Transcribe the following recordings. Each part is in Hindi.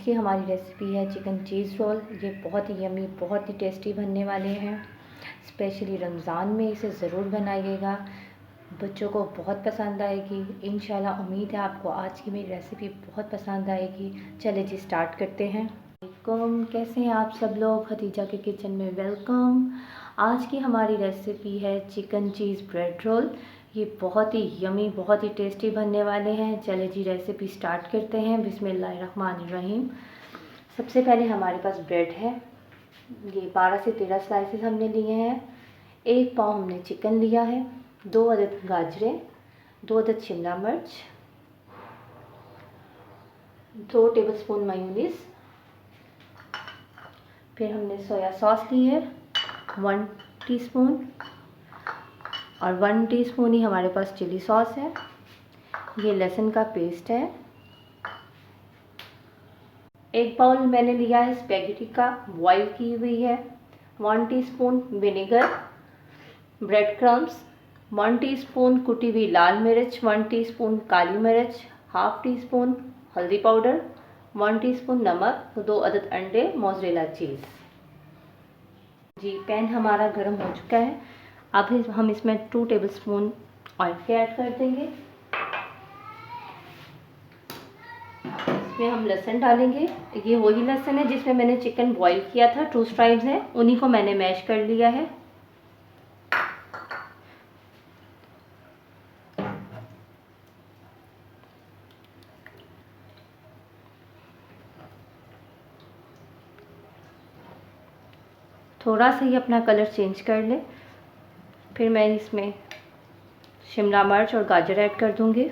की हमारी रेसिपी है चिकन चीज़ रोल। ये बहुत ही यमी, बहुत ही टेस्टी बनने वाले हैं। स्पेशली रमज़ान में इसे ज़रूर बनाइएगा, बच्चों को बहुत पसंद आएगी। इंशाल्लाह उम्मीद है आपको आज की मेरी रेसिपी बहुत पसंद आएगी। चले जी स्टार्ट करते हैं। वालेकुम, कैसे हैं आप सब लोग? खदीजा के किचन में वेलकम। आज की हमारी रेसिपी है चिकन चीज़ ब्रेड रोल। ये बहुत ही यमी, बहुत ही टेस्टी बनने वाले हैं। चले जी रेसिपी स्टार्ट करते हैं। बिस्मिल्लाहिर्रहमानिर्रहीम। सबसे पहले हमारे पास ब्रेड है। ये 12 से 13 स्लाइसेस हमने लिए हैं। 1 पाव हमने चिकन लिया है। 2 अदद गाजरें, 2 अदद शिमला मिर्च, 2 टेबलस्पून मेयोनीज, फिर हमने सोया सॉस ली है 1 टीस्पून, और 1 टीस्पून ही हमारे पास चिली सॉस है। ये लहसुन का पेस्ट है। 1 बाउल मैंने लिया है स्पैगेटी का, बॉईल की हुई है। 1 teaspoon vinegar, bread crumbs, 1 teaspoon कुटी हुई लाल मिर्च, 1 टीस्पून काली मिर्च, हाफ टीस्पून हल्दी पाउडर, 1 टीस्पून नमक, 2 अदद अंडे, मोज़रेला चीज़। जी पैन हमारा गर्म हो चुका है। अब हम इसमें 2 टेबलस्पून ऑयल के ऐड कर देंगे। इसमें हम लहसुन डालेंगे। ये वही लहसुन है जिसमें मैंने चिकन बॉईल किया था, 2 स्ट्राइप्स हैं, उन्हीं को मैंने मैश कर लिया है। थोड़ा सा ही अपना कलर चेंज कर ले। फिर मैं इसमें शिमला मिर्च और गाजर ऐड कर दूंगी।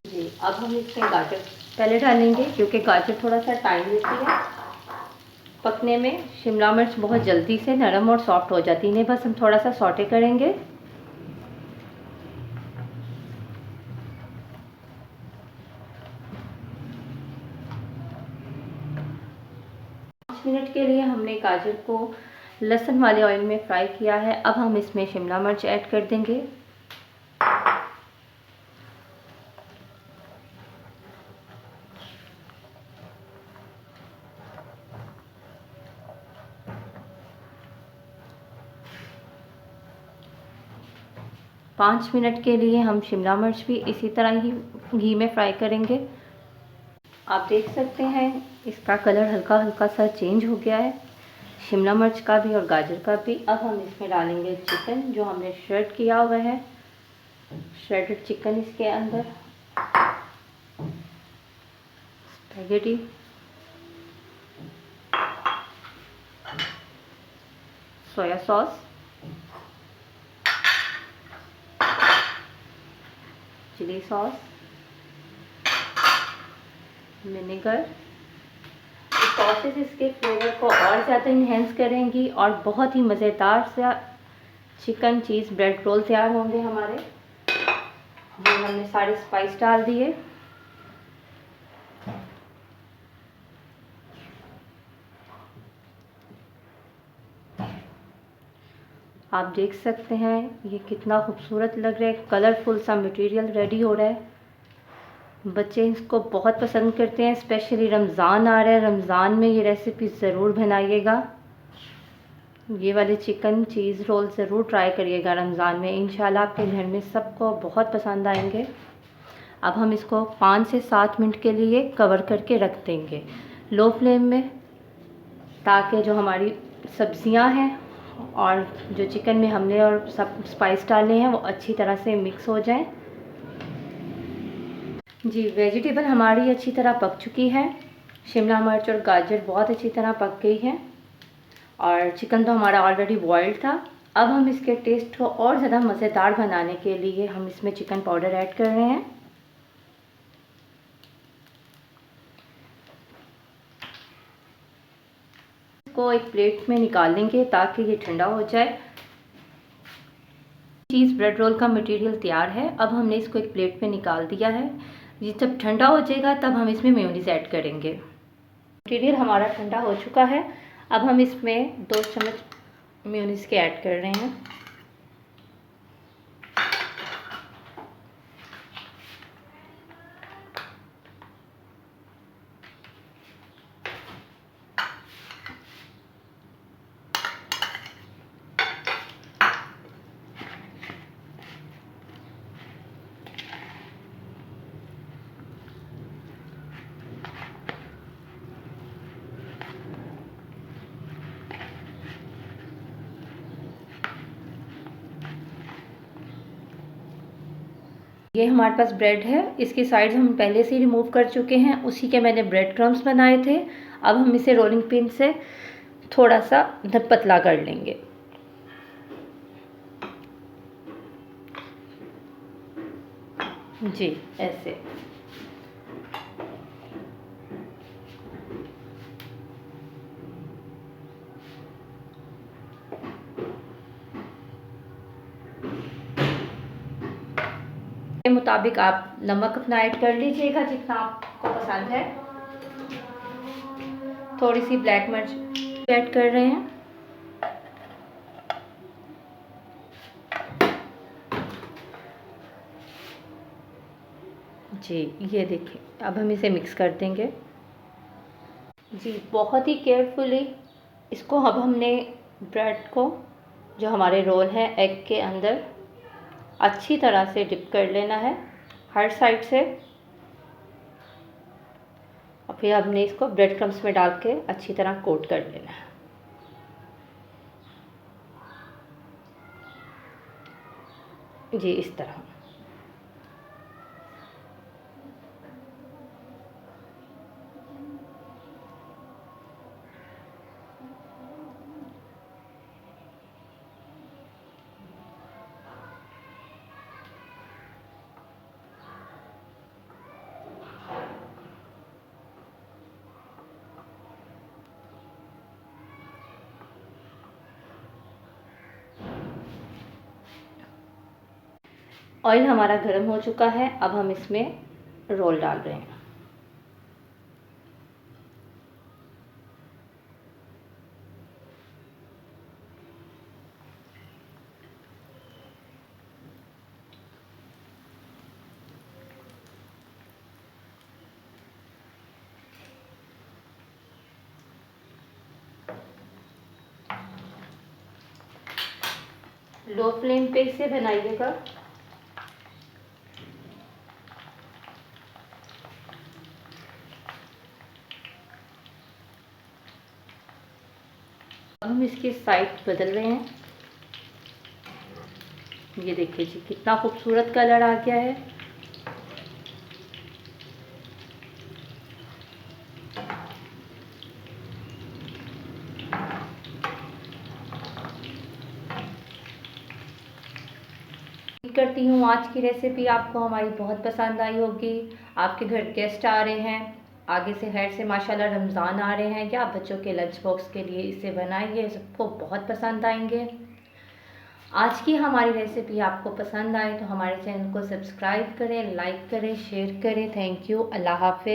जी अब हम इसमें गाजर पहले डालेंगे क्योंकि गाजर थोड़ा सा टाइम लेती है पकने में। शिमला मिर्च बहुत जल्दी से नरम और सॉफ्ट हो जाती है, इन्हें बस हम थोड़ा सा सौटे करेंगे। मिनट के लिए हमने गाजर को लहसुन वाले ऑयल में फ्राई किया है। अब हम इसमें शिमला मिर्च ऐड कर देंगे। पाँच मिनट के लिए हम शिमला मिर्च भी इसी तरह ही घी में फ्राई करेंगे। आप देख सकते हैं इसका कलर हल्का हल्का सा चेंज हो गया है, शिमला मिर्च का भी और गाजर का भी। अब हम इसमें डालेंगे चिकन जो हमने श्रेड किया हुआ है, श्रेडेड चिकन इसके अंदर, spaghetti, soya sauce, chilli sauce, vinegar. Sauces इसके फ्लेवर को और ज़्यादा इन्हेंस करेंगी और बहुत ही मज़ेदार सा चिकन चीज़ ब्रेड रोल तैयार होंगे हमारे। ये हमने सारे स्पाइस डाल दिए। आप देख सकते हैं ये कितना खूबसूरत लग रहा है, कलरफुल सा मटेरियल रेडी हो रहा है। बच्चे इसको बहुत पसंद करते हैं, स्पेशली रमज़ान आ रहा है, रमज़ान में ये रेसिपी ज़रूर बनाइएगा। ये वाले चिकन चीज़ रोल ज़रूर ट्राई करिएगा रमज़ान में, इंशाल्लाह आपके घर में सबको बहुत पसंद आएंगे। अब हम इसको 5 से 7 मिनट के लिए कवर करके रख देंगे लो फ्लेम में, ताकि जो हमारी सब्जियां हैं और जो चिकन में हमने और सब स्पाइस डाले हैं वो अच्छी तरह से मिक्स हो जाएं। जी वेजिटेबल हमारी अच्छी तरह पक चुकी है, शिमला मिर्च और गाजर बहुत अच्छी तरह पक गई हैं और चिकन तो हमारा ऑलरेडी बॉइल्ड था। अब हम इसके टेस्ट को और ज़्यादा मज़ेदार बनाने के लिए हम इसमें चिकन पाउडर ऐड कर रहे हैं। इसको एक प्लेट में निकाल लेंगे ताकि ये ठंडा हो जाए। चीज़ ब्रेड रोल का मटेरियल तैयार है। अब हमने इसको एक प्लेट में निकाल दिया है। ये जब ठंडा हो जाएगा तब हम इसमें मेयोनीज़ ऐड करेंगे। मटीरियल हमारा ठंडा हो चुका है। अब हम इसमें 2 चम्मच मेयोनीज़ के ऐड कर रहे हैं। ये हमारे पास ब्रेड है, इसकी साइड्स हम पहले से ही रिमूव कर चुके हैं, उसी के मैंने ब्रेड क्रम्स बनाए थे। अब हम इसे रोलिंग पिन से थोड़ा सा पतला कर लेंगे। जी ऐसे। के मुताबिक आप नमक अपना ऐड कर लीजिएगा जितना आपको पसंद है। थोड़ी सी ब्लैक मिर्च ऐड कर रहे हैं। जी ये देखिए, अब हम इसे मिक्स कर देंगे। जी बहुत ही केयरफुली इसको अब हमने ब्रेड को, जो हमारे रोल हैं, एग के अंदर अच्छी तरह से डिप कर लेना है हर साइड से। और फिर हमने इसको ब्रेड क्रम्स में डाल के अच्छी तरह कोट कर लेना है। जी इस तरह। ऑयल हमारा गर्म हो चुका है, अब हम इसमें रोल डाल रहे हैं। लो फ्लेम पे इसे बनाइएगा। अब हम इसकी साइड बदल रहे हैं। ये देखिए जी कितना खूबसूरत कलर आ गया है। करती हूँ आज की रेसिपी आपको हमारी बहुत पसंद आई होगी। आपके घर गेस्ट आ रहे हैं, आगे से खैर से माशाल्लाह रमज़ान आ रहे हैं, या बच्चों के लंच बॉक्स के लिए इसे बनाइए, सबको बहुत पसंद आएंगे। आज की हमारी रेसिपी आपको पसंद आए तो हमारे चैनल को सब्सक्राइब करें, लाइक करें, शेयर करें। Thank you. अल्लाह हाफ़िज़।